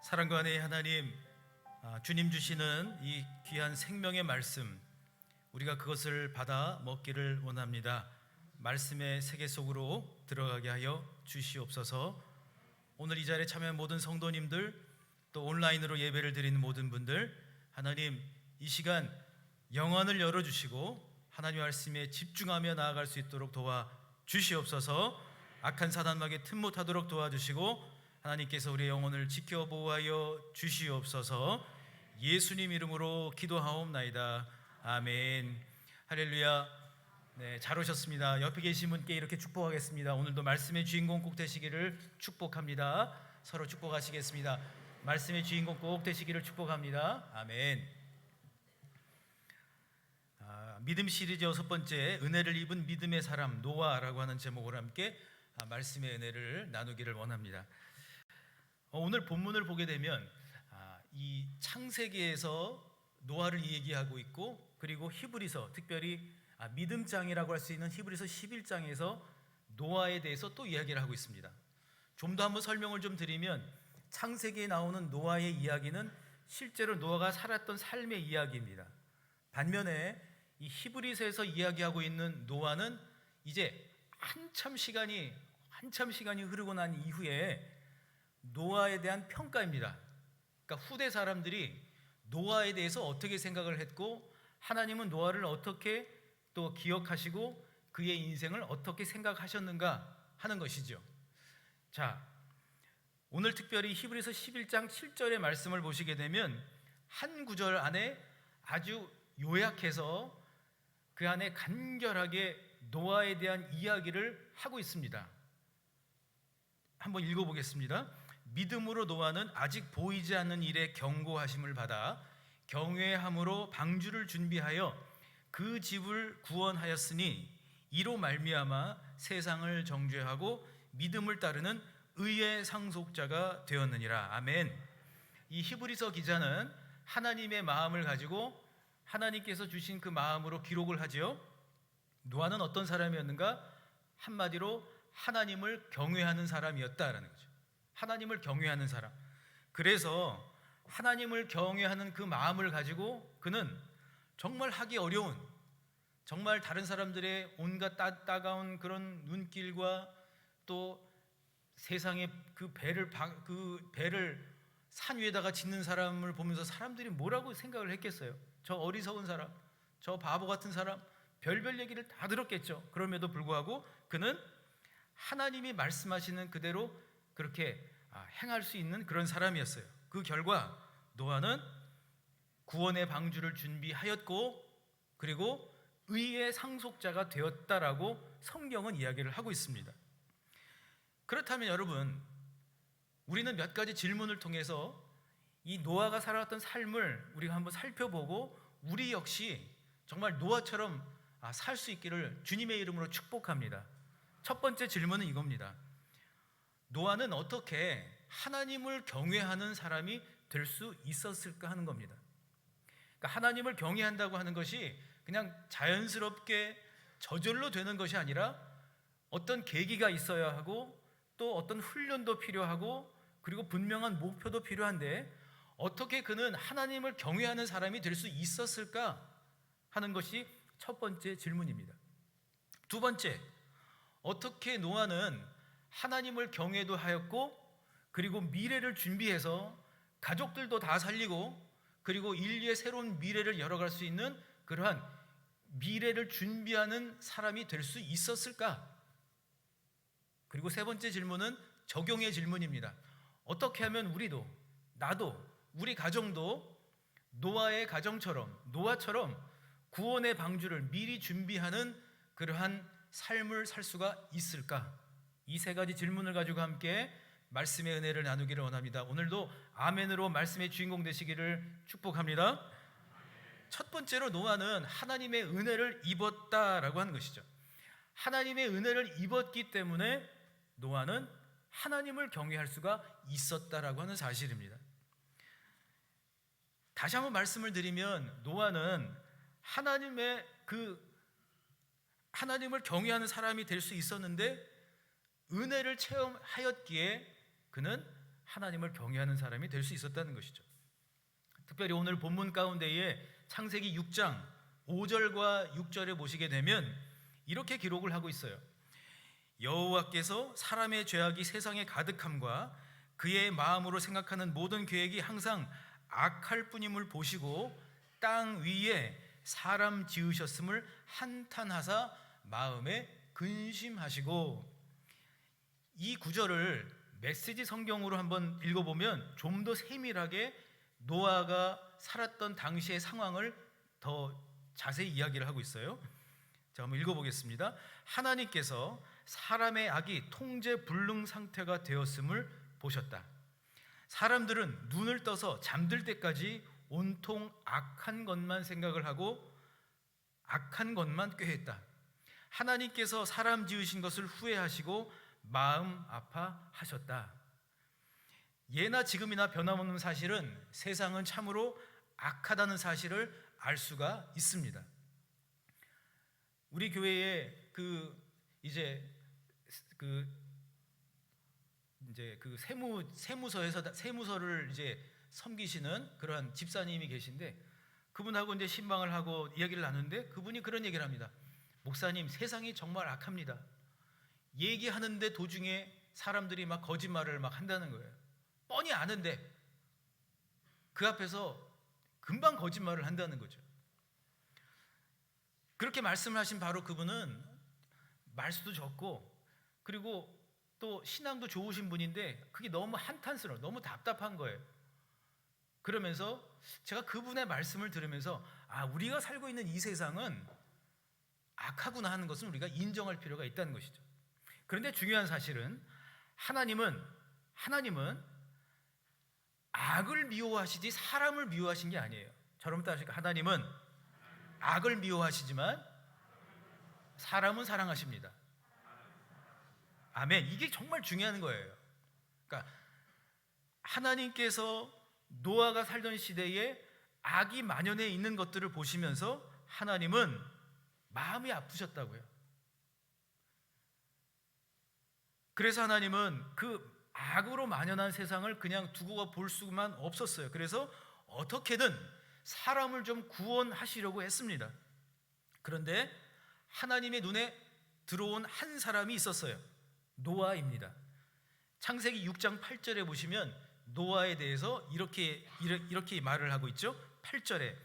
사랑과 은혜의 하나님, 주님 주시는 이 귀한 생명의 말씀, 우리가 그것을 받아 먹기를 원합니다. 말씀의 세계 속으로 들어가게 하여 주시옵소서. 오늘 이 자리에 참여한 모든 성도님들, 또 온라인으로 예배를 드리는 모든 분들, 하나님 이 시간 영안을 열어주시고 하나님의 말씀에 집중하며 나아갈 수 있도록 도와 주시옵소서. 악한 사단마귀 틈 못하도록 도와주시고 하나님께서 우리의 영혼을 지켜 보호하여 주시옵소서. 예수님 이름으로 기도하옵나이다. 아멘. 할렐루야. 네, 잘 오셨습니다. 옆에 계신 분께 이렇게 축복하겠습니다. 오늘도 말씀의 주인공 꼭 되시기를 축복합니다. 서로 축복하시겠습니다. 말씀의 주인공 꼭 되시기를 축복합니다. 아멘. 믿음 시리즈 6번째, 은혜를 입은 믿음의 사람 노아라고 하는 제목으로 함께 말씀의 은혜를 나누기를 원합니다. 오늘 본문을 보게 되면 이 창세기에서 노아를 얘기하고 있고, 그리고 히브리서, 특별히 믿음장이라고 할 수 있는 히브리서 11장에서 노아에 대해서 또 이야기를 하고 있습니다. 좀 더 한번 설명을 좀 드리면, 창세기에 나오는 노아의 이야기는 실제로 노아가 살았던 삶의 이야기입니다. 반면에 이 히브리서에서 이야기하고 있는 노아는 이제 한참 시간이 흐르고 난 이후에 노아에 대한 평가입니다. 그러니까 후대 사람들이 노아에 대해서 어떻게 생각을 했고, 하나님은 노아를 어떻게 또 기억하시고 그의 인생을 어떻게 생각하셨는가 하는 것이죠. 자, 오늘 특별히 히브리서 11장 7절의 말씀을 보시게 되면 한 구절 안에 아주 요약해서 그 안에 간결하게 노아에 대한 이야기를 하고 있습니다. 한번 읽어보겠습니다. 믿음으로 노아는 아직 보이지 않는 일에 경고하심을 받아 경외함으로 방주를 준비하여 그 집을 구원하였으니 이로 말미암아 세상을 정죄하고 믿음을 따르는 의의 상속자가 되었느니라. 아멘. 이 히브리서 기자는 하나님의 마음을 가지고 하나님께서 주신 그 마음으로 기록을 하지요. 노아는 어떤 사람이었는가? 한마디로 하나님을 경외하는 사람이었다라는 거죠. 하나님을 경외하는 사람. 그래서 하나님을 경외하는 그 마음을 가지고 그는 정말 하기 어려운, 정말 다른 사람들의 온갖 따가운 그런 눈길과 또 세상의 그 배를 산 위에다가 짓는 사람을 보면서 사람들이 뭐라고 생각을 했겠어요? 저 어리석은 사람, 저 바보 같은 사람, 별별 얘기를 다 들었겠죠. 그럼에도 불구하고 그는 하나님이 말씀하시는 그대로 그렇게 행할 수 있는 그런 사람이었어요. 그 결과 노아는 구원의 방주를 준비하였고, 그리고 의의 상속자가 되었다라고 성경은 이야기를 하고 있습니다. 그렇다면 여러분, 우리는 몇 가지 질문을 통해서 이 노아가 살아왔던 삶을 우리가 한번 살펴보고 우리 역시 정말 노아처럼 살 수 있기를 주님의 이름으로 축복합니다. 첫 번째 질문은 이겁니다. 노아는 어떻게 하나님을 경외하는 사람이 될 수 있었을까 하는 겁니다. 그러니까 하나님을 경외한다고 하는 것이 그냥 자연스럽게 저절로 되는 것이 아니라 어떤 계기가 있어야 하고, 또 어떤 훈련도 필요하고, 그리고 분명한 목표도 필요한데 어떻게 그는 하나님을 경외하는 사람이 될 수 있었을까 하는 것이 첫 번째 질문입니다. 두 번째, 어떻게 노아는 하나님을 경외도 하였고, 그리고 미래를 준비해서 가족들도 다 살리고, 그리고 인류의 새로운 미래를 열어갈 수 있는 그러한 미래를 준비하는 사람이 될 수 있었을까? 그리고 세 번째 질문은 적용의 질문입니다. 어떻게 하면 우리도, 나도, 우리 가정도 노아의 가정처럼, 노아처럼 구원의 방주를 미리 준비하는 그러한 삶을 살 수가 있을까? 이 세 가지 질문을 가지고 함께 말씀의 은혜를 나누기를 원합니다. 오늘도 아멘으로 말씀의 주인공 되시기를 축복합니다. 첫 번째로 노아는 하나님의 은혜를 입었다라고 하는 것이죠. 하나님의 은혜를 입었기 때문에 노아는 하나님을 경외할 수가 있었다라고 하는 사실입니다. 다시 한번 말씀을 드리면 노아는 하나님을 경외하는 사람이 될 수 있었는데 은혜를 체험하였기에 그는 하나님을 경외하는 사람이 될 수 있었다는 것이죠. 특별히 오늘 본문 가운데에 창세기 6장 5절과 6절에 보시게 되면 이렇게 기록을 하고 있어요. 여호와께서 사람의 죄악이 세상에 가득함과 그의 마음으로 생각하는 모든 계획이 항상 악할 뿐임을 보시고 땅 위에 사람 지으셨음을 한탄하사 마음에 근심하시고. 이 구절을 메시지 성경으로 한번 읽어보면 좀 더 세밀하게 노아가 살았던 당시의 상황을 더 자세히 이야기를 하고 있어요. 자, 한번 읽어보겠습니다. 하나님께서 사람의 악이 통제불능 상태가 되었음을 보셨다. 사람들은 눈을 떠서 잠들 때까지 온통 악한 것만 생각을 하고 악한 것만 꾀했다. 하나님께서 사람 지으신 것을 후회하시고 마음 아파하셨다. 예나 지금이나 변함없는 사실은 세상은 참으로 악하다는 사실을 알 수가 있습니다. 우리 교회에 세무서를 섬기시는 그러한 집사님이 계신데, 그분하고 신방을 하고 이야기를 나누는데 그분이 그런 얘기를 합니다. 목사님, 세상이 정말 악합니다. 얘기하는데 도중에 사람들이 막 거짓말을 막 한다는 거예요. 뻔히 아는데 그 앞에서 금방 거짓말을 한다는 거죠. 그렇게 말씀을 하신 바로 그분은 말수도 적고 그리고 또 신앙도 좋으신 분인데 그게 너무 한탄스러워, 너무 답답한 거예요. 그러면서 제가 그분의 말씀을 들으면서 우리가 살고 있는 이 세상은 악하구나 하는 것은 우리가 인정할 필요가 있다는 것이죠. 그런데 중요한 사실은 하나님은 악을 미워하시지 사람을 미워하신 게 아니에요. 저럼 따지니까 하나님은 악을 미워하시지만 사람은 사랑하십니다. 아멘. 이게 정말 중요한 거예요. 그러니까 하나님께서 노아가 살던 시대에 악이 만연해 있는 것들을 보시면서 하나님은 마음이 아프셨다고요. 그래서 하나님은 그 악으로 만연한 세상을 그냥 두고 볼 수만 없었어요. 그래서 어떻게든 사람을 좀 구원하시려고 했습니다. 그런데 하나님의 눈에 들어온 한 사람이 있었어요. 노아입니다. 창세기 6장 8절에 보시면 노아에 대해서 이렇게 말을 하고 있죠. 8절에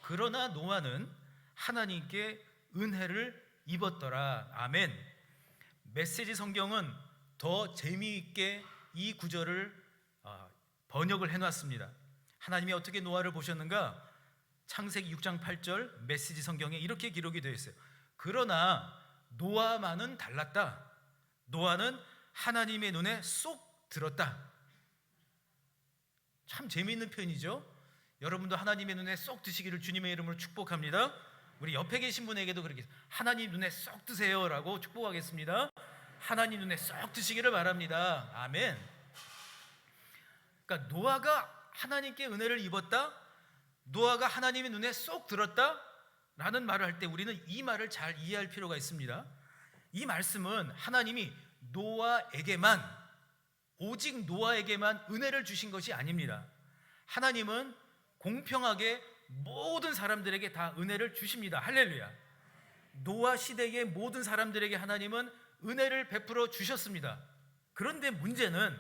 그러나 노아는 하나님께 은혜를 입었더라. 아멘. 메시지 성경은 더 재미있게 이 구절을 번역을 해놨습니다. 하나님이 어떻게 노아를 보셨는가? 창세기 6장 8절 메시지 성경에 이렇게 기록이 되어 있어요. 그러나 노아만은 달랐다. 노아는 하나님의 눈에 쏙 들었다. 참 재미있는 표현이죠. 여러분도 하나님의 눈에 쏙 드시기를 주님의 이름으로 축복합니다. 우리 옆에 계신 분에게도 그렇게 하나님 눈에 쏙 드세요라고 축복하겠습니다. 하나님 눈에 쏙 드시기를 바랍니다. 아멘. 그러니까 노아가 하나님께 은혜를 입었다, 노아가 하나님의 눈에 쏙 들었다 라는 말을 할 때 우리는 이 말을 잘 이해할 필요가 있습니다. 이 말씀은 하나님이 노아에게만, 오직 노아에게만 은혜를 주신 것이 아닙니다. 하나님은 공평하게 모든 사람들에게 다 은혜를 주십니다. 할렐루야. 노아 시대의 모든 사람들에게 하나님은 은혜를 베풀어 주셨습니다. 그런데 문제는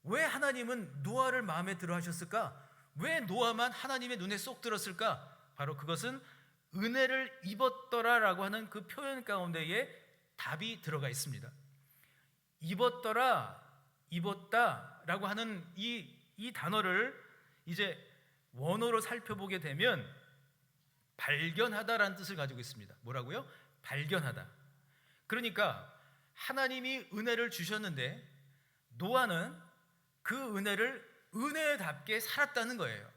왜 하나님은 노아를 마음에 들어 하셨을까? 왜 노아만 하나님의 눈에 쏙 들었을까? 바로 그것은 은혜를 입었더라라고 하는 그 표현 가운데에 답이 들어가 있습니다. 입었다라고 하는 이 단어를 이제 원어로 살펴보게 되면 발견하다라는 뜻을 가지고 있습니다. 뭐라고요? 발견하다. 그러니까 하나님이 은혜를 주셨는데 노아는 그 은혜를 은혜답게 살았다는 거예요.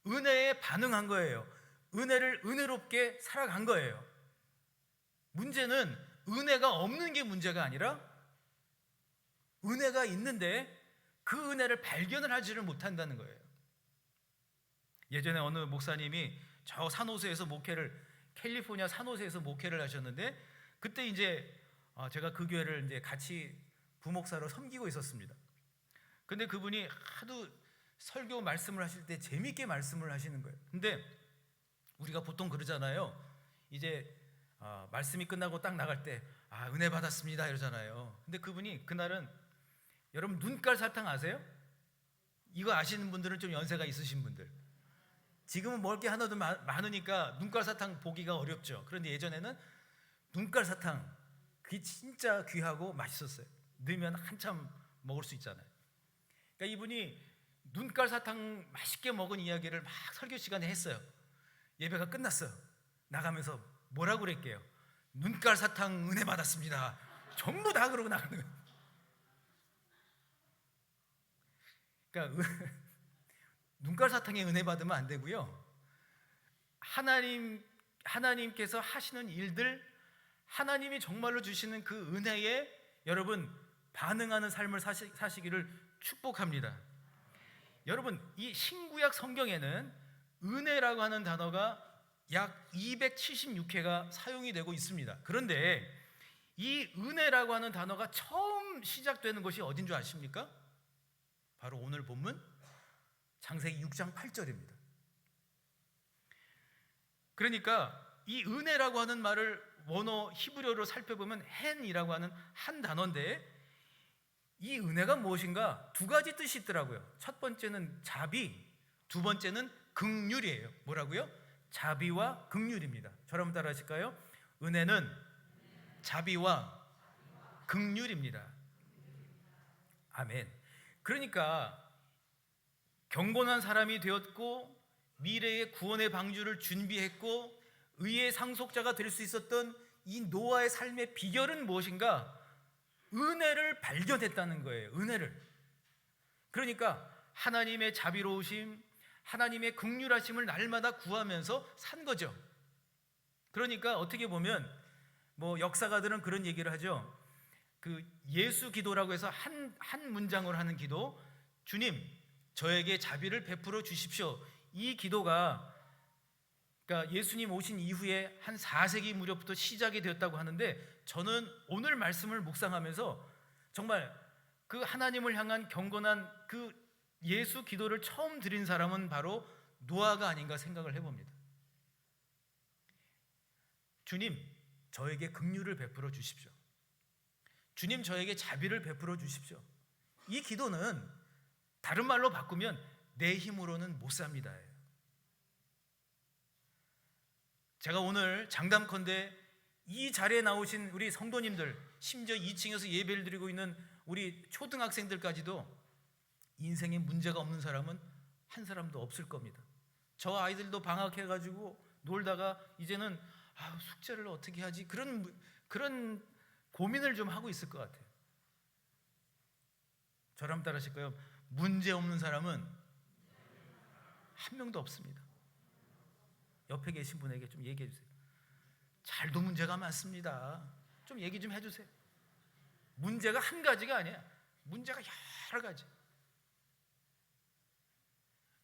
은혜에 반응한 거예요. 은혜를 은혜롭게 살아간 거예요. 문제는 은혜가 없는 게 문제가 아니라 은혜가 있는데 그 은혜를 발견을 하지를 못한다는 거예요. 예전에 어느 목사님이 저 캘리포니아 산호세에서 목회를 하셨는데 그때 이제 제가 그 교회를 이제 같이 부목사로 섬기고 있었습니다. 근데 그분이 하도 설교 말씀을 하실 때 재밌게 말씀을 하시는 거예요. 근데 우리가 보통 그러잖아요. 이제 말씀이 끝나고 딱 나갈 때 은혜 받았습니다 이러잖아요. 근데 그분이 그날은, 여러분 눈깔 사탕 아세요? 이거 아시는 분들은 좀 연세가 있으신 분들, 지금은 먹을 게 하나도 많으니까 눈깔 사탕 보기가 어렵죠. 그런데 예전에는 눈깔 사탕, 그게 진짜 귀하고 맛있었어요. 넣으면 한참 먹을 수 있잖아요. 그러니까 이분이 눈깔 사탕 맛있게 먹은 이야기를 막 설교 시간에 했어요. 예배가 끝났어요. 나가면서 뭐라고 그랬게요? 눈깔 사탕 은혜 받았습니다. 전부 다 그러고 나가는 거예요. 그러니까 눈깔 사탕에 은혜 받으면 안 되고요. 하나님께서 하시는 일들, 하나님이 정말로 주시는 그 은혜에 여러분 반응하는 삶을 사시기를 축복합니다. 여러분, 이 신구약 성경에는 은혜라고 하는 단어가 약 276회가 사용이 되고 있습니다. 그런데 이 은혜라고 하는 단어가 처음 시작되는 것이 어딘 줄 아십니까? 바로 오늘 본문 창세기 6장 8절입니다. 그러니까 이 은혜라고 하는 말을 원어 히브리어로 살펴보면 헨이라고 하는 한 단어인데, 이 은혜가 무엇인가 두 가지 뜻이 있더라고요. 첫 번째는 자비, 두 번째는 긍휼이에요. 뭐라고요? 자비와 긍휼입니다. 저랑 따라 하실까요? 은혜는 자비와 긍휼입니다. 아멘. 그러니까 경건한 사람이 되었고 미래의 구원의 방주를 준비했고 의의 상속자가 될 수 있었던 이 노아의 삶의 비결은 무엇인가? 은혜를 발견했다는 거예요. 은혜를. 그러니까 하나님의 자비로우심, 하나님의 긍휼하심을 날마다 구하면서 산 거죠. 그러니까 어떻게 보면 역사가들은 그런 얘기를 하죠. 그 예수 기도라고 해서 한 문장으로 하는 기도, 주님 저에게 자비를 베풀어 주십시오. 이 기도가 그러니까 예수님 오신 이후에 한 4세기 무렵부터 시작이 되었다고 하는데, 저는 오늘 말씀을 묵상하면서 정말 그 하나님을 향한 경건한 그 예수 기도를 처음 드린 사람은 바로 노아가 아닌가 생각을 해봅니다. 주님 저에게 긍휼을 베풀어 주십시오. 주님 저에게 자비를 베풀어 주십시오. 이 기도는 다른 말로 바꾸면 내 힘으로는 못 삽니다. 제가 오늘 장담컨대 이 자리에 나오신 우리 성도님들, 심지어 2층에서 예배를 드리고 있는 우리 초등학생들까지도 인생에 문제가 없는 사람은 한 사람도 없을 겁니다. 저 아이들도 방학해가지고 놀다가 이제는 숙제를 어떻게 하지? 그런 고민을 좀 하고 있을 것 같아요. 저랑 따라하실까요? 문제 없는 사람은 한 명도 없습니다. 옆에 계신 분에게 좀 얘기해 주세요. 잘도 문제가 많습니다. 좀 얘기 좀 해주세요. 문제가 한 가지가 아니야. 문제가 여러 가지.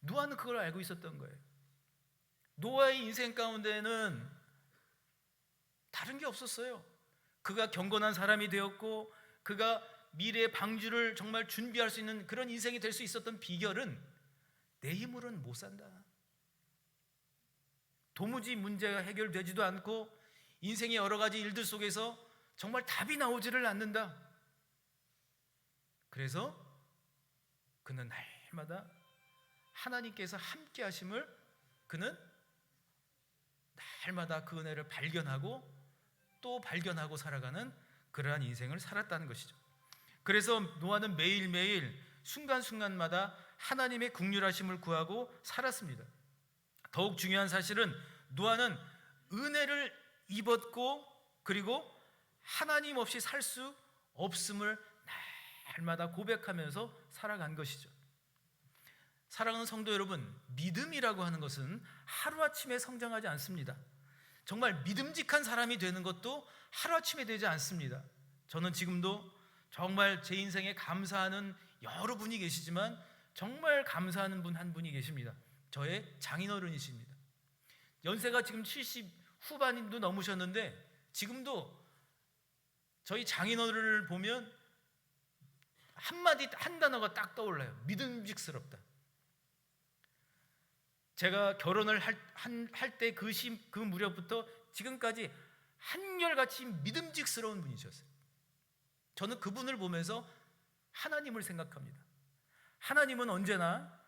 노아는 그걸 알고 있었던 거예요. 노아의 인생 가운데는 다른 게 없었어요. 그가 경건한 사람이 되었고 그가 미래의 방주를 정말 준비할 수 있는 그런 인생이 될 수 있었던 비결은 내 힘으로는 못 산다. 도무지 문제가 해결되지도 않고 인생의 여러 가지 일들 속에서 정말 답이 나오지를 않는다. 그래서 그는 날마다 하나님께서 함께 하심을 그는 날마다 그 은혜를 발견하고 또 발견하고 살아가는 그러한 인생을 살았다는 것이죠. 그래서 노아는 매일매일 순간순간마다 하나님의 긍휼하심을 구하고 살았습니다. 더욱 중요한 사실은 노아는 은혜를 입었고 그리고 하나님 없이 살 수 없음을 날마다 고백하면서 살아간 것이죠. 사랑하는 성도 여러분, 믿음이라고 하는 것은 하루아침에 성장하지 않습니다. 정말 믿음직한 사람이 되는 것도 하루아침에 되지 않습니다. 저는 지금도 정말 제 인생에 감사하는 여러 분이 계시지만 정말 감사하는 분 한 분이 계십니다. 저의 장인어른이십니다. 연세가 지금 70 후반도 넘으셨는데 지금도 저희 장인어른을 보면 한마디 한 단어가 딱 떠올라요. 믿음직스럽다. 제가 결혼을 할 때 그 무렵부터 지금까지 한결같이 믿음직스러운 분이셨어요. 저는 그분을 보면서 하나님을 생각합니다. 하나님은 언제나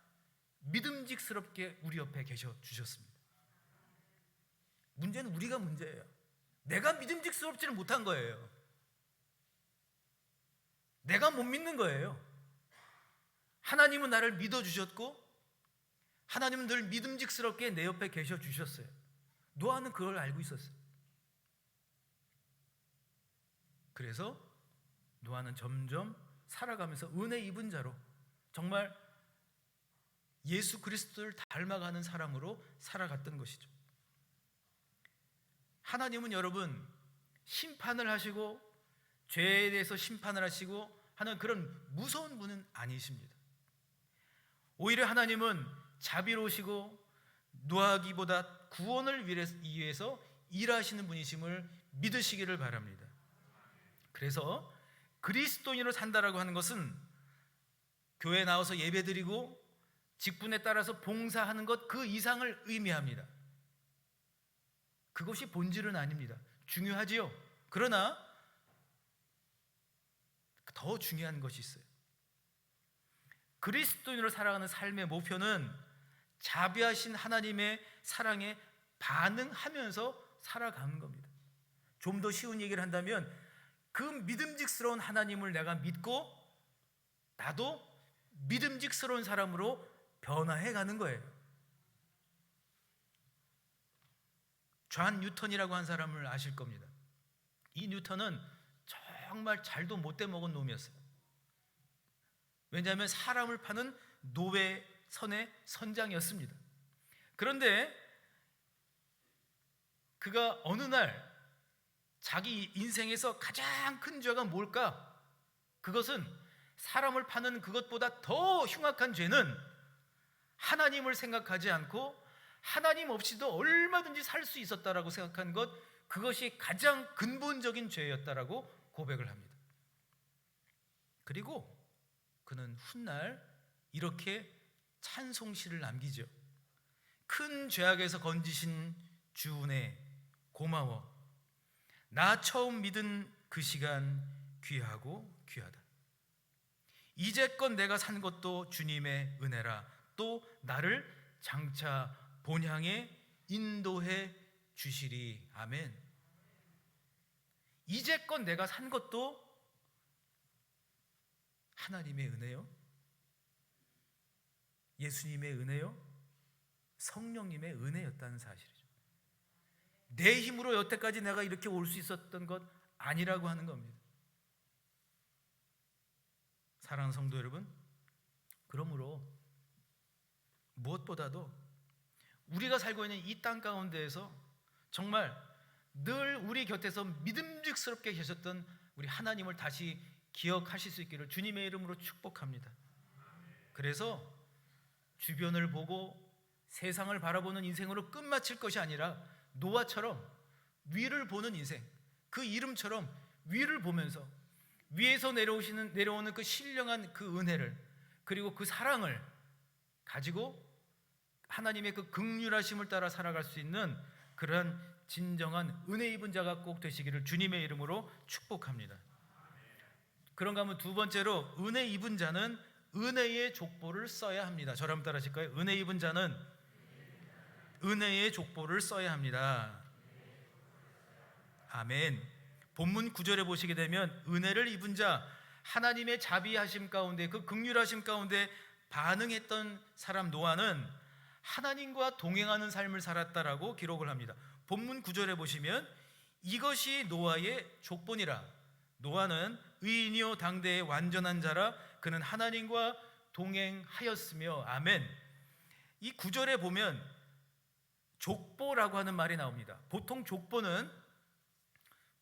믿음직스럽게 우리 옆에 계셔 주셨습니다. 문제는 우리가 문제예요. 내가 믿음직스럽지를 못한 거예요. 내가 못 믿는 거예요. 하나님은 나를 믿어주셨고 하나님은 늘 믿음직스럽게 내 옆에 계셔 주셨어요. 노아는 그걸 알고 있었어요. 그래서 노아는 점점 살아가면서 은혜 입은 자로 정말 예수 그리스도를 닮아가는 사람으로 살아갔던 것이죠. 하나님은 여러분 심판을 하시고 죄에 대해서 심판을 하시고 하는 그런 무서운 분은 아니십니다. 오히려 하나님은 자비로우시고 노하기보다 구원을 위해서 일하시는 분이심을 믿으시기를 바랍니다. 그래서 그리스도인으로 산다라고 하는 것은 교회에 나와서 예배드리고 직분에 따라서 봉사하는 것 그 이상을 의미합니다. 그것이 본질은 아닙니다. 중요하지요. 그러나 더 중요한 것이 있어요. 그리스도인으로 살아가는 삶의 목표는 자비하신 하나님의 사랑에 반응하면서 살아가는 겁니다. 좀 더 쉬운 얘기를 한다면 그 믿음직스러운 하나님을 내가 믿고 나도 믿음직스러운 사람으로 변화해 가는 거예요. 존 뉴턴이라고 한 사람을 아실 겁니다. 이 뉴턴은 정말 잘도 못돼 먹은 놈이었어요. 왜냐하면 사람을 파는 노예선의 선장이었습니다. 그런데 그가 어느 날 자기 인생에서 가장 큰 죄가 뭘까? 그것은 사람을 파는 그것보다 더 흉악한 죄는 하나님을 생각하지 않고 하나님 없이도 얼마든지 살 수 있었다라고 생각한 것, 그것이 가장 근본적인 죄였다라고 고백을 합니다. 그리고 그는 훗날 이렇게 찬송시를 남기죠. 큰 죄악에서 건지신 주 은혜 고마워. 나 처음 믿은 그 시간 귀하고 귀하다. 이제껏 내가 산 것도 주님의 은혜라. 또 나를 장차 본향에 인도해 주시리. 아멘. 이제껏 내가 산 것도 하나님의 은혜요, 예수님의 은혜요, 성령님의 은혜였다는 사실이죠. 내 힘으로 여태까지 내가 이렇게 올 수 있었던 것 아니라고 하는 겁니다. 사랑하는 성도 여러분, 그러므로 무엇보다도 우리가 살고 있는 이 땅 가운데에서 정말 늘 우리 곁에서 믿음직스럽게 계셨던 우리 하나님을 다시 기억하실 수 있기를 주님의 이름으로 축복합니다. 그래서 주변을 보고 세상을 바라보는 인생으로 끝마칠 것이 아니라 노아처럼 위를 보는 인생, 그 이름처럼 위를 보면서 위에서 내려오는 그 신령한 그 은혜를, 그리고 그 사랑을 가지고 하나님의 그 긍휼하심을 따라 살아갈 수 있는 그런 진정한 은혜 입은 자가 꼭 되시기를 주님의 이름으로 축복합니다. 그런가 하면 두 번째로, 은혜 입은 자는 은혜의 족보를 써야 합니다. 저랑 따라 하실까요? 은혜 입은 자는 은혜의 족보를 써야 합니다. 아멘. 본문 9절에 보시게 되면 은혜를 입은 자, 하나님의 자비하심 가운데, 그 긍휼하심 가운데 반응했던 사람 노아는 하나님과 동행하는 삶을 살았다라고 기록을 합니다. 본문 9절에 보시면 이것이 노아의 족보니라. 노아는 의인이요 당대의 완전한 자라. 그는 하나님과 동행하였으며. 아멘. 이 9절에 보면 족보라고 하는 말이 나옵니다. 보통 족보는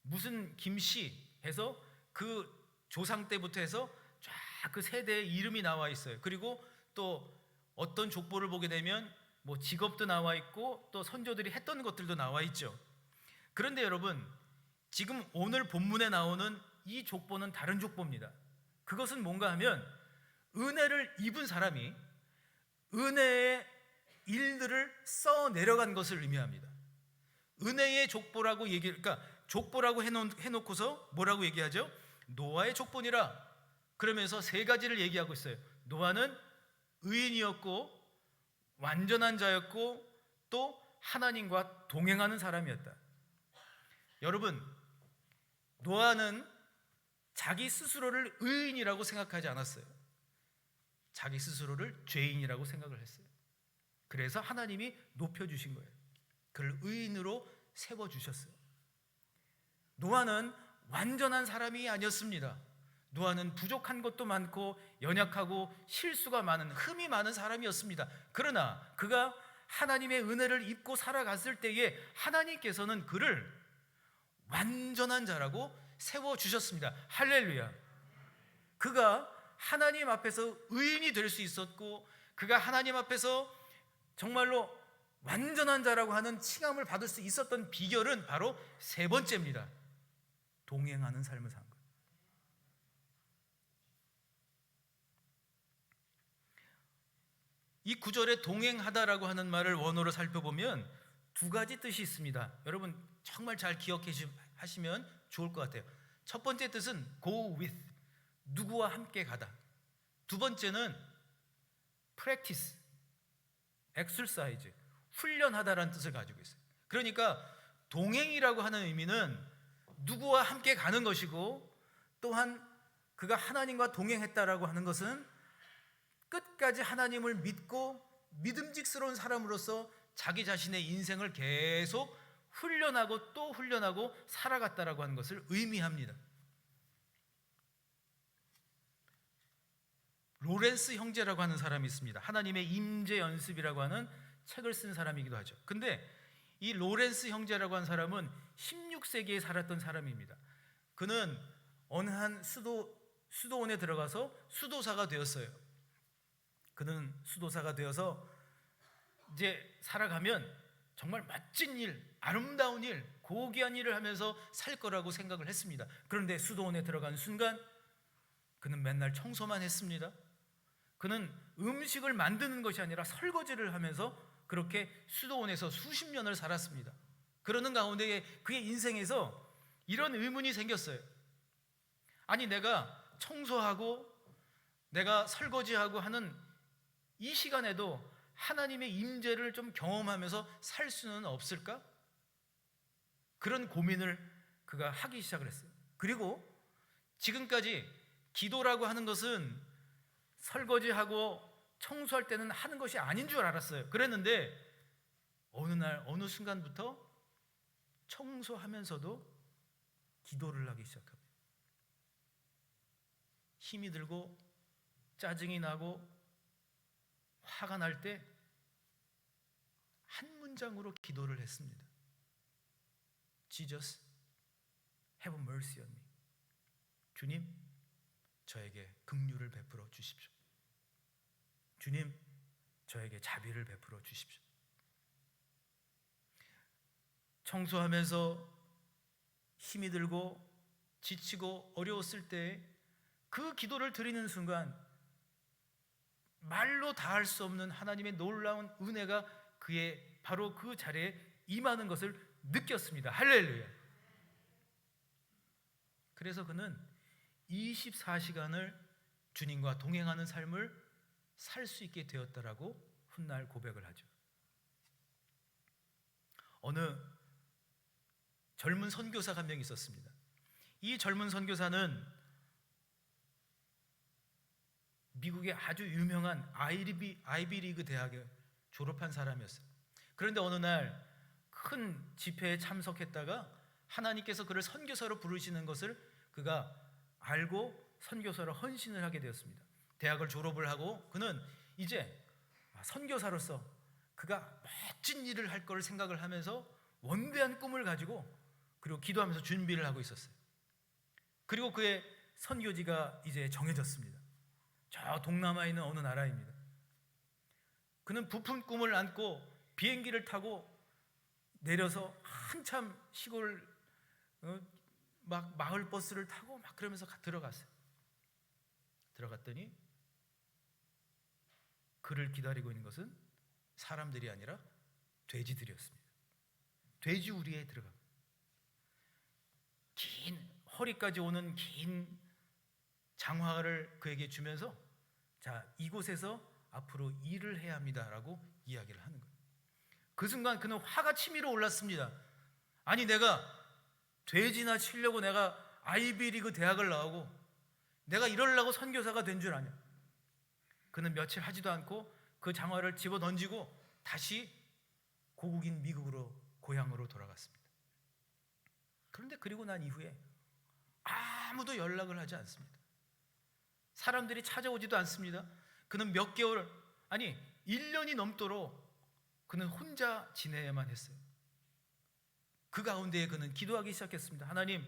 무슨 김씨 해서 그 조상 때부터 해서 쫙 그 세대의 이름이 나와 있어요. 그리고 또 어떤 족보를 보게 되면 뭐 직업도 나와 있고 또 선조들이 했던 것들도 나와 있죠. 그런데 여러분, 지금 오늘 본문에 나오는 이 족보는 다른 족보입니다. 그것은 뭔가 하면 은혜를 입은 사람이 은혜의 일들을 써 내려간 것을 의미합니다. 은혜의 족보라고 그러니까 족보라고 해놓고서 뭐라고 얘기하죠? 노아의 족보니라. 그러면서 세 가지를 얘기하고 있어요. 노아는 의인이었고 완전한 자였고 또 하나님과 동행하는 사람이었다. 여러분, 노아는 자기 스스로를 의인이라고 생각하지 않았어요. 자기 스스로를 죄인이라고 생각을 했어요. 그래서 하나님이 높여주신 거예요. 그를 의인으로 세워주셨어요. 노아는 완전한 사람이 아니었습니다. 노아는 부족한 것도 많고 연약하고 실수가 많은, 흠이 많은 사람이었습니다. 그러나 그가 하나님의 은혜를 입고 살아갔을 때에 하나님께서는 그를 완전한 자라고 세워주셨습니다. 할렐루야. 그가 하나님 앞에서 의인이 될 수 있었고, 그가 하나님 앞에서 정말로 완전한 자라고 하는 칭함을 받을 수 있었던 비결은 바로 세 번째입니다. 동행하는 삶을 산 거예요. 이 구절에 동행하다라고 하는 말을 원어로 살펴보면 두 가지 뜻이 있습니다. 여러분 정말 잘 기억하시면 좋을 것 같아요. 첫 번째 뜻은 go with, 누구와 함께 가다. 두 번째는 practice, exercise, 훈련하다라는 뜻을 가지고 있어요. 그러니까 동행이라고 하는 의미는 누구와 함께 가는 것이고, 또한 그가 하나님과 동행했다라고 하는 것은 끝까지 하나님을 믿고 믿음직스러운 사람으로서 자기 자신의 인생을 계속 훈련하고 또 훈련하고 살아갔다라고 하는 것을 의미합니다. 로렌스 형제라고 하는 사람이 있습니다. 하나님의 임재 연습이라고 하는 책을 쓴 사람이기도 하죠. 근데 이 로렌스 형제라고 하는 사람은 16세기에 살았던 사람입니다. 그는 어느 한 수도원에 들어가서 수도사가 되었어요. 그는 수도사가 되어서 이제 살아가면 정말 멋진 일, 아름다운 일, 고귀한 일을 하면서 살 거라고 생각을 했습니다. 그런데 수도원에 들어간 순간 그는 맨날 청소만 했습니다. 그는 음식을 만드는 것이 아니라 설거지를 하면서 그렇게 수도원에서 수십 년을 살았습니다. 그러는 가운데 그의 인생에서 이런 의문이 생겼어요. 아니, 내가 청소하고 내가 설거지하고 하는 이 시간에도 하나님의 임재를 좀 경험하면서 살 수는 없을까? 그런 고민을 그가 하기 시작을 했어요. 그리고 지금까지 기도라고 하는 것은 설거지하고 청소할 때는 하는 것이 아닌 줄 알았어요. 그랬는데 어느 날 어느 순간부터 청소하면서도 기도를 하기 시작합니다. 힘이 들고 짜증이 나고 화가 날 때 한 문장으로 기도를 했습니다. Jesus, have mercy on me. 주님, 저에게 긍휼을 베풀어 주십시오. 주님, 저에게 자비를 베풀어 주십시오. 청소하면서 힘이 들고 지치고 어려웠을 때 그 기도를 드리는 순간 말로 다할 수 없는 하나님의 놀라운 은혜가 그의 바로 그 자리에 임하는 것을 느꼈습니다. 할렐루야. 그래서 그는 24시간을 주님과 동행하는 삶을 살 수 있게 되었다라고 훗날 고백을 하죠. 어느 젊은 선교사가 한 명 있었습니다. 이 젊은 선교사는 미국의 아주 유명한 아이비리그 대학을 졸업한 사람이었어요. 그런데 어느 날 큰 집회에 참석했다가 하나님께서 그를 선교사로 부르시는 것을 그가 알고 선교사로 헌신을 하게 되었습니다. 대학을 졸업을 하고 그는 이제 선교사로서 그가 멋진 일을 할 걸 생각을 하면서 원대한 꿈을 가지고 그리고 기도하면서 준비를 하고 있었어요. 그리고 그의 선교지가 이제 정해졌습니다. 저 동남아에 있는 어느 나라입니다. 그는 부푼 꿈을 안고 비행기를 타고 내려서 한참 시골 막 마을 버스를 타고 막 그러면서 들어갔어요. 들어갔더니 그를 기다리고 있는 것은 사람들이 아니라 돼지들이었습니다. 돼지 우리에 들어가 긴 허리까지 오는 긴 장화를 그에게 주면서 자, 이곳에서 앞으로 일을 해야 합니다라고 이야기를 하는 거예요. 그 순간 그는 화가 치밀어 올랐습니다. 아니, 내가 돼지나 치려고 내가 아이비리그 대학을 나오고 내가 이러려고 선교사가 된 줄 아냐. 그는 며칠 하지도 않고 그 장화를 집어 던지고 다시 고국인 미국으로, 고향으로 돌아갔습니다. 그런데 그리고 난 이후에 아무도 연락을 하지 않습니다. 사람들이 찾아오지도 않습니다. 그는 몇 개월, 아니 1년이 넘도록 그는 혼자 지내야만 했어요. 그 가운데에 그는 기도하기 시작했습니다. 하나님,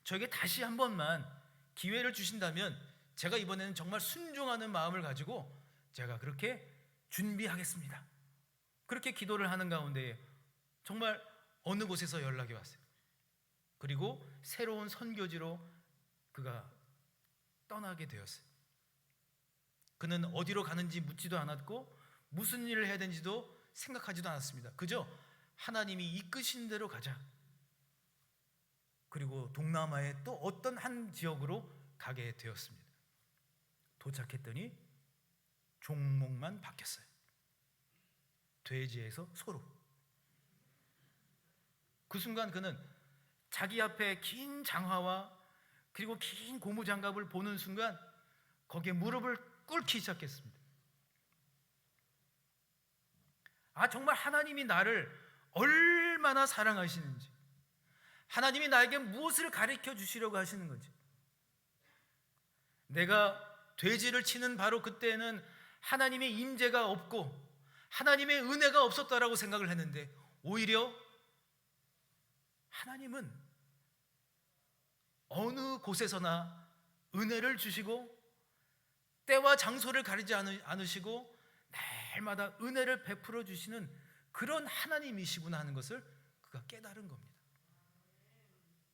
저에게 다시 한 번만 기회를 주신다면 제가 이번에는 정말 순종하는 마음을 가지고 제가 그렇게 준비하겠습니다. 그렇게 기도를 하는 가운데에 정말 어느 곳에서 연락이 왔어요. 그리고 새로운 선교지로 그가 떠나게 되었어요. 그는 어디로 가는지 묻지도 않았고 무슨 일을 해야 되는지도 생각하지도 않았습니다. 그저 하나님이 이끄신 대로 가자. 그리고 동남아의 또 어떤 한 지역으로 가게 되었습니다. 도착했더니 종목만 바뀌었어요. 돼지에서 소로. 그 순간 그는 자기 앞에 긴 장화와 그리고 긴 고무장갑을 보는 순간 거기에 무릎을 꿇기 시작했습니다. 아, 정말 하나님이 나를 얼마나 사랑하시는지, 하나님이 나에게 무엇을 가르쳐 주시려고 하시는 건지. 내가 돼지를 치는 바로 그때는 하나님의 임재가 없고 하나님의 은혜가 없었다라고 생각을 했는데 오히려 하나님은 어느 곳에서나 은혜를 주시고 때와 장소를 가리지 않으시고 날마다 은혜를 베풀어 주시는 그런 하나님이시구나 하는 것을 그가 깨달은 겁니다.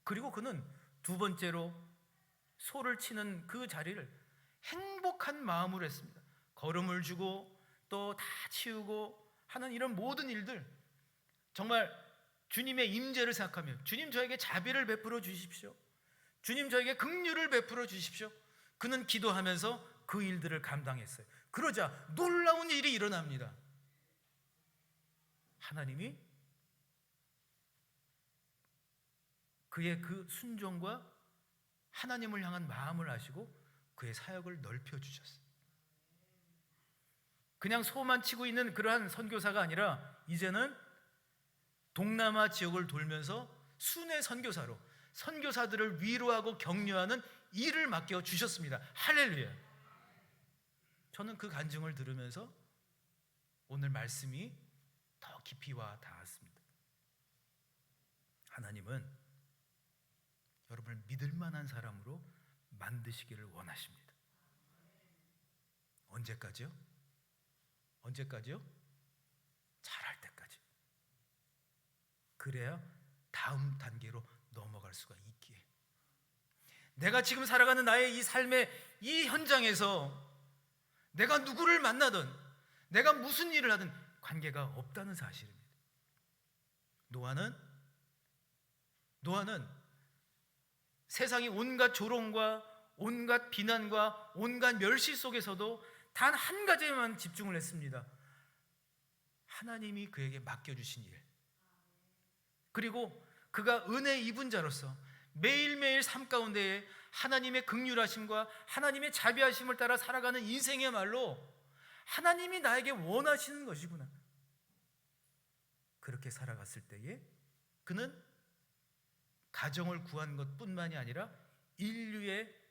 그리고 그는 두 번째로 소를 치는 그 자리를 행복한 마음으로 했습니다. 걸음을 주고 또 다 치우고 하는 이런 모든 일들, 정말 주님의 임재를 생각하며 주님, 저에게 자비를 베풀어 주십시오. 주님, 저에게 긍휼을 베풀어 주십시오. 그는 기도하면서 그 일들을 감당했어요. 그러자 놀라운 일이 일어납니다. 하나님이 그의 그 순종과 하나님을 향한 마음을 아시고 그의 사역을 넓혀 주셨어요. 그냥 소만 치고 있는 그러한 선교사가 아니라 이제는 동남아 지역을 돌면서 순회 선교사로 선교사들을 위로하고 격려하는 일을 맡겨 주셨습니다. 할렐루야. 저는 그 간증을 들으면서 오늘 말씀이 더 깊이 와 닿았습니다. 하나님은 여러분을 믿을 만한 사람으로 만드시기를 원하십니다. 언제까지요? 언제까지요? 잘할 때까지. 그래야 다음 단계로 넘어갈 수가 있기에. 내가 지금 살아가는 나의 이 삶의 이 현장에서 내가 누구를 만나든 내가 무슨 일을 하든 관계가 없다는 사실입니다. 노아는 세상의 온갖 조롱과 온갖 비난과 온갖 멸시 속에서도 단 한 가지에만 집중을 했습니다. 하나님이 그에게 맡겨주신 일, 그리고 그가 은혜 입은 자로서 매일매일 삶 가운데에 하나님의 긍휼하심과 하나님의 자비하심을 따라 살아가는 인생이야말로 하나님이 나에게 원하시는 것이구나. 그렇게 살아갔을 때에 그는 가정을 구한 것뿐만이 아니라 인류의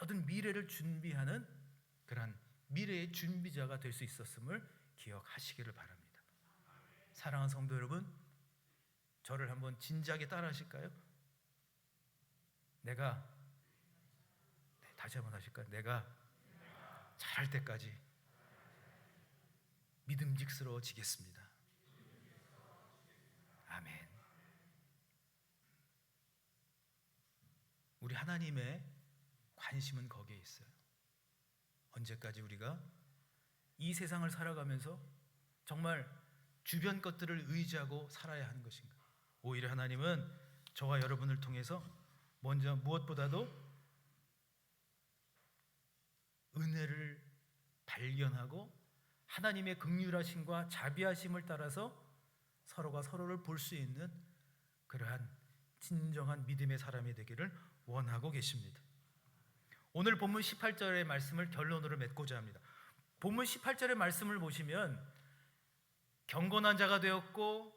모든 미래를 준비하는 그러한 미래의 준비자가 될 수 있었음을 기억하시기를 바랍니다. 사랑하는 성도 여러분, 저를 한번 진지하게 따라 하실까요? 다시 한번 하실까요? 내가 잘할 때까지 믿음직스러워지겠습니다. 아멘. 우리 하나님의 관심은 거기에 있어요. 언제까지 우리가 이 세상을 살아가면서 정말 주변 것들을 의지하고 살아야 하는 것인가? 오히려 하나님은 저와 여러분을 통해서 먼저 무엇보다도 은혜를 발견하고 하나님의 긍휼하심과 자비하심을 따라서 서로가 서로를 볼 수 있는 그러한 진정한 믿음의 사람이 되기를 원하고 계십니다. 오늘 본문 18절의 말씀을 결론으로 맺고자 합니다. 본문 18절의 말씀을 보시면 경건한 자가 되었고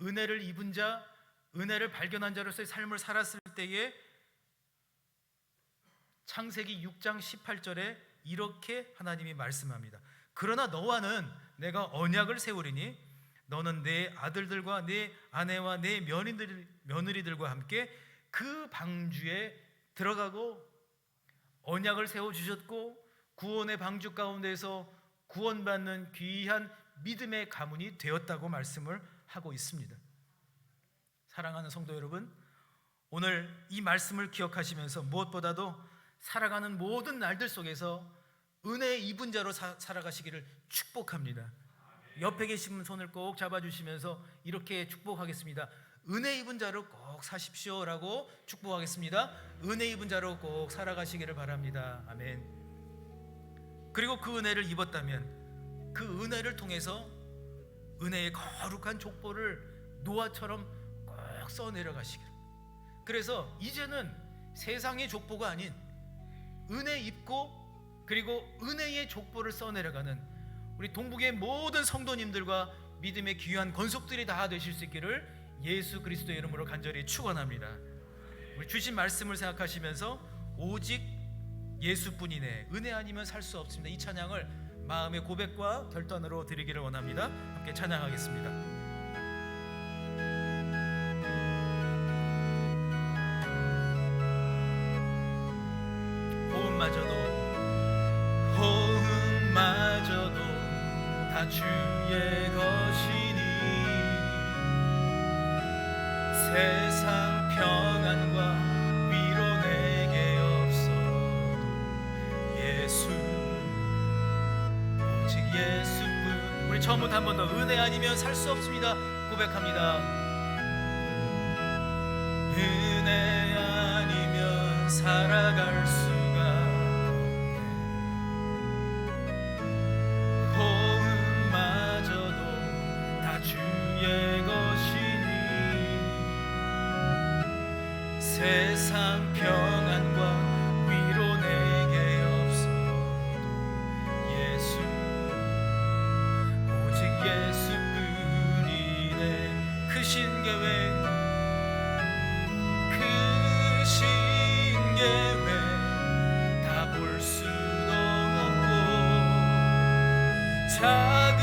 은혜를 입은 자, 은혜를 발견한 자로서의 삶을 살았을 때에 창세기 6장 18절에 이렇게 하나님이 말씀합니다. 그러나 너와는 내가 언약을 세우리니 너는 내 아들들과 내 아내와 내 며느리들과 함께 그 방주에 들어가고 언약을 세워주셨고 구원의 방주 가운데서 구원받는 귀한 믿음의 가문이 되었다고 말씀을 하고 있습니다. 사랑하는 성도 여러분, 오늘 이 말씀을 기억하시면서 무엇보다도 살아가는 모든 날들 속에서 은혜의 입은 자로 살아가시기를 축복합니다. 옆에 계신 분 손을 꼭 잡아주시면서 이렇게 축복하겠습니다. 은혜 입은 자로 꼭 사십시오라고 축복하겠습니다. 은혜 입은 자로 꼭 살아가시기를 바랍니다. 아멘. 그리고 그 은혜를 입었다면 그 은혜를 통해서 은혜의 거룩한 족보를 노아처럼 꼭 써내려가시기를. 그래서 이제는 세상의 족보가 아닌 은혜 입고 그리고 은혜의 족보를 써내려가는 우리 동북의 모든 성도님들과 믿음의 귀한 권속들이 다 되실 수 있기를 예수 그리스도의 이름으로 간절히 축원합니다. 우리 주신 말씀을 생각하시면서 오직 예수뿐이네, 은혜 아니면 살 수 없습니다. 이 찬양을 마음의 고백과 결단으로 드리기를 원합니다. 함께 찬양하겠습니다. 호흡마저도 다 주의 것이니 세상 평안과 위로 내게 없어도 예수, 오직 예수뿐. 우리 처음부터 한 번 더 은혜 아니면 살 수 없습니다 고백합니다. 은혜 아니면 살아갈 수가 없네. 호흡마저도 다 주의 것이니 세상 평안과 위로 내게 없어도 예수, 오직 예수뿐이네. 크신 계획, 크신 계획 다 볼 수도 없고 작은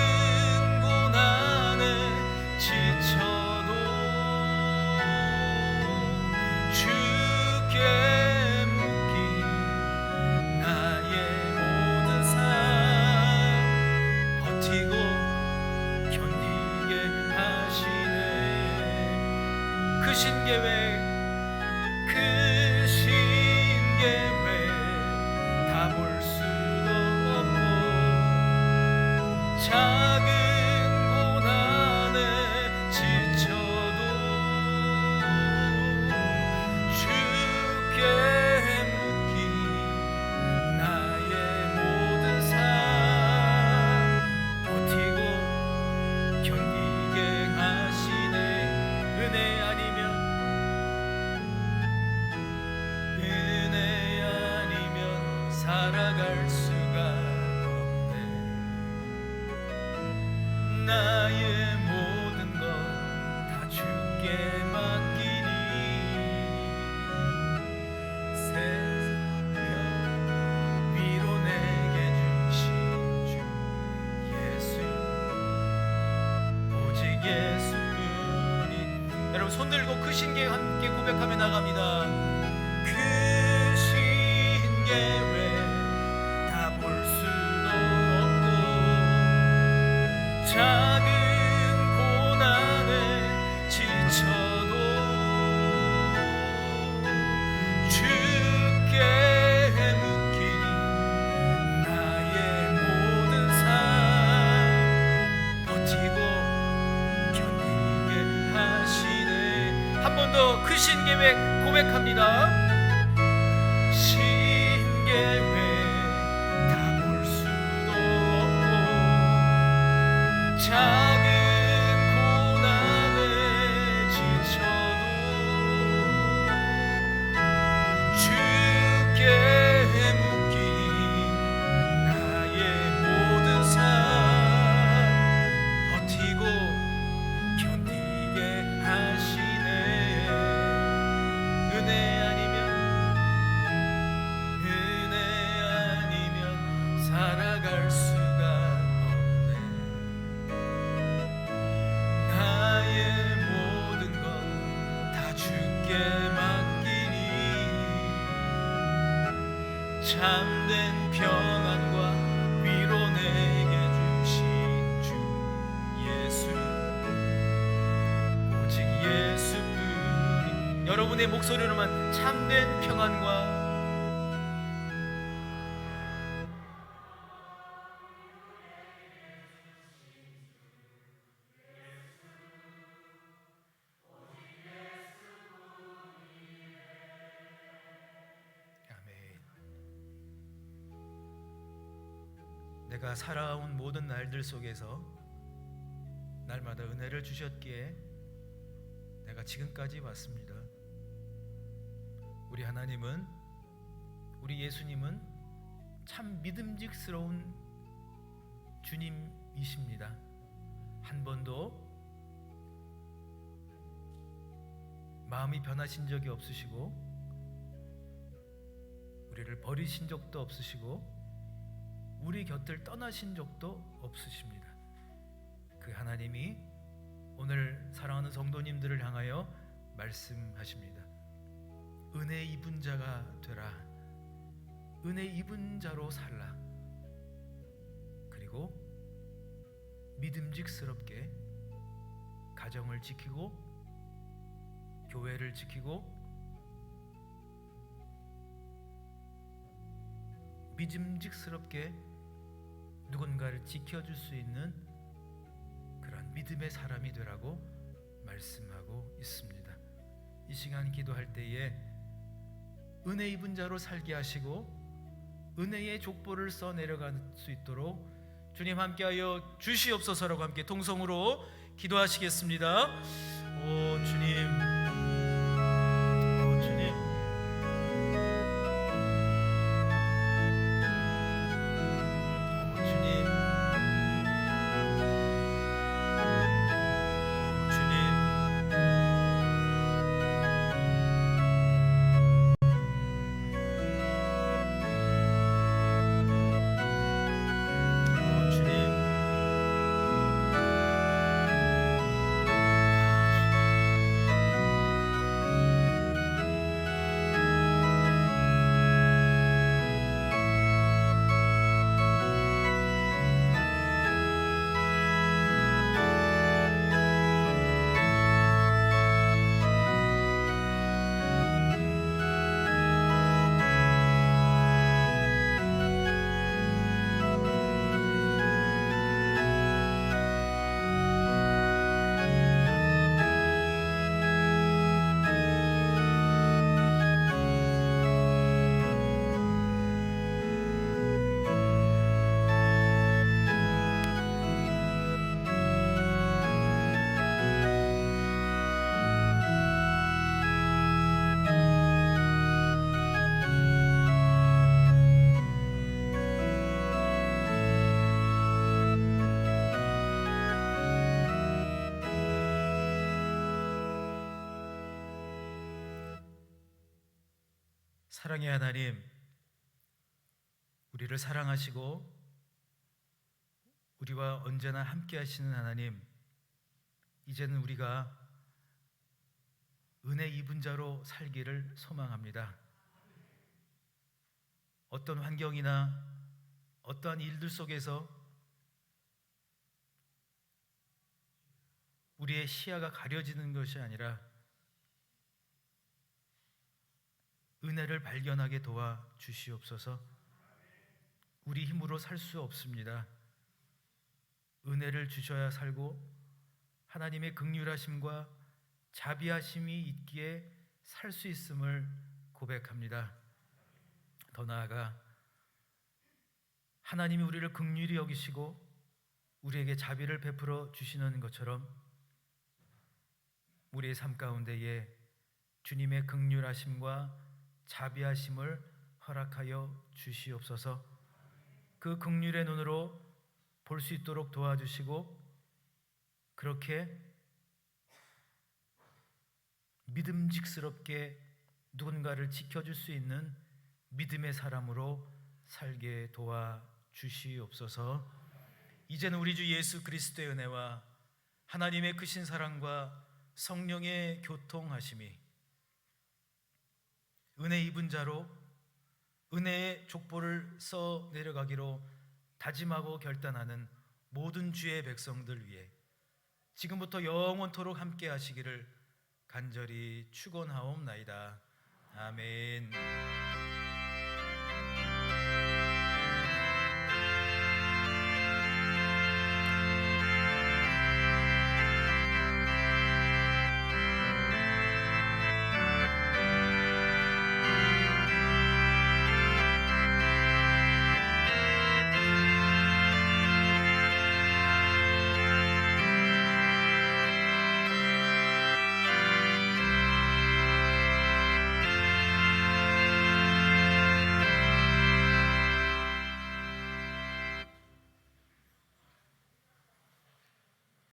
고난에 지쳐도 주께 묶인 나의 모든 삶 버티고 견디게 하시네. 크신 계획, 크신 계획 다 볼 수도 없고 작은 고난에 지쳐도 주께 묶인 나의 모든 삶 버티고 견디게 하시네. 은혜 아니면 살아갈 수가 없네. 나의 모든 것 다 주께 맡기니 세상 위로 내게 주신 주 예수, 오직 예수뿐이. 여러분 손 들고 크신 계 함께 고백하며 나갑니다. 크신 계획 다 볼 수도 없고 작은 고난에 지쳐도 주 고백합니다. 신계획 다 볼 수도 없고 작은 고난에 지쳐도 주께 묶인 나의 모든 삶 버티고 견디게 하시네. 은혜 아니면 살아갈 수가 없네. 나의 모든 것 다 주께 맡기니 참된 평안과 위로 내게 주신 주 예수, 오직 예수뿐이. 여러분의 목소리로만 참된 평안과 내가 살아온 모든 날들 속에서 날마다 은혜를 주셨기에 내가 지금까지 왔습니다. 우리 하나님은, 우리 예수님은 참 믿음직스러운 주님이십니다. 한 번도 마음이 변하신 적이 없으시고 우리를 버리신 적도 없으시고 우리 곁을 떠나신 적도 없으십니다. 그 하나님이 오늘 사랑하는 성도님들을 향하여 말씀하십니다. 은혜 입은 자가 되라. 은혜 입은 자로 살라. 그리고 믿음직스럽게 가정을 지키고 교회를 지키고 믿음직스럽게 누군가를 지켜줄 수 있는 그런 믿음의 사람이 되라고 말씀하고 있습니다. 이 시간 기도할 때에 은혜 입은 자로 살게 하시고 은혜의 족보를 써 내려갈 수 있도록 주님 함께하여 주시옵소서라고 함께 통성으로 기도하시겠습니다. 오 주님, 오 주님, 오 주님, 오 주님. 사랑의 하나님, 우리를 사랑하시고 우리와 언제나 함께 하시는 하나님, 이제는 우리가 은혜 입은 자로 살기를 소망합니다. 어떤 환경이나 어떠한 일들 속에서 우리의 시야가 가려지는 것이 아니라 은혜를 발견하게 도와 주시옵소서. 우리 힘으로 살 수 없습니다. 은혜를 주셔야 살고 하나님의 긍휼하심과 자비하심이 있기에 살 수 있음을 고백합니다. 더 나아가 하나님이 우리를 긍휼히 여기시고 우리에게 자비를 베풀어 주시는 것처럼 우리의 삶 가운데에 주님의 긍휼하심과 자비하심을 허락하여 주시옵소서. 그 긍휼의 눈으로 볼 수 있도록 도와주시고 그렇게 믿음직스럽게 누군가를 지켜줄 수 있는 믿음의 사람으로 살게 도와주시옵소서. 이제는 우리 주 예수 그리스도의 은혜와 하나님의 크신 사랑과 성령의 교통하심이 은혜 입은 자로 은혜의 족보를 써 내려가기로 다짐하고 결단하는 모든 주의 백성들 위해 지금부터 영원토록 함께 하시기를 간절히 축원하옵나이다. 아멘.